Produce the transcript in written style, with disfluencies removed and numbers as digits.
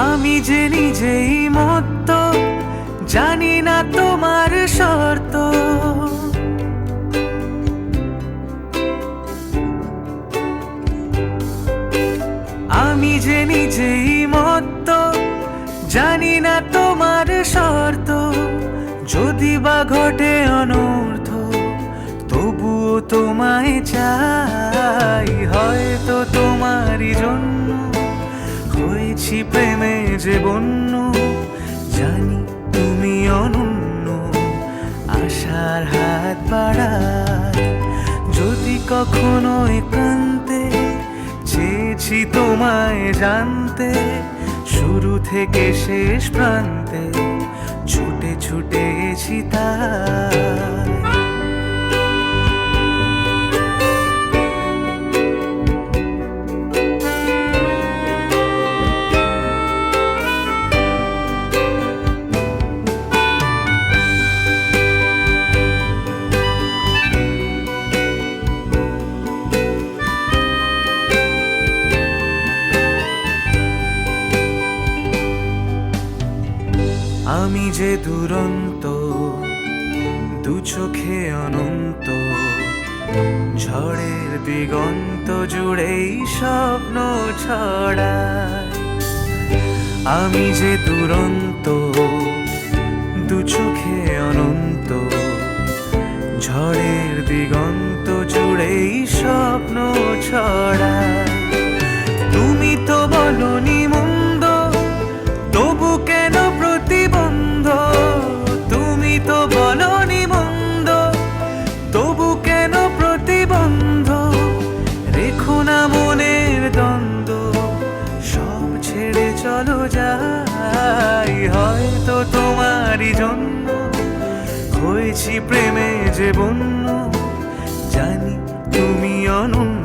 আমি যে নিজেই মত্ত, জানি না তোমার শর্ত। আমি যে নিজেই মত্ত, জানি না তোমার শর্ত। যদি বা ঘটে অনর্থ, তবুও তোমায় চাই। হয়তো তোমারই জন্য হয়েছি প্রেমে যে বন্য। জানি তুমি অনন্য, আশার হাত বাড়ায়। যদি কখনো একান্তে চেয়েছি তোমায় জানতে, শুরু থেকে শেষ প্রান্তে ছুটে ছুটে গেছি তাই। আমি যে দুরন্ত, দু চোখে অনন্ত, ঝড়ের দিগন্ত জুড়েই স্বপ্ন ছড়ায়। আমি যে দুরন্ত, দু চোখে অনন্ত, ঝড়ের দিগন্ত জুড়েই স্বপ্ন ছড়ায়। তুমি তো বলনি মন্দ, তবু কেন প্রতিবন্ধ? তুমি তো বলনি মন্দ, তবু কেন প্রতিবন্ধ? রেখো না মনের দ্বন্দ্ব, সব ছেড়ে চলো যাই। হয়তো তোমারই জন্য হয়েছি প্রেমে যে বন্য। জানি তুমি অনন্য,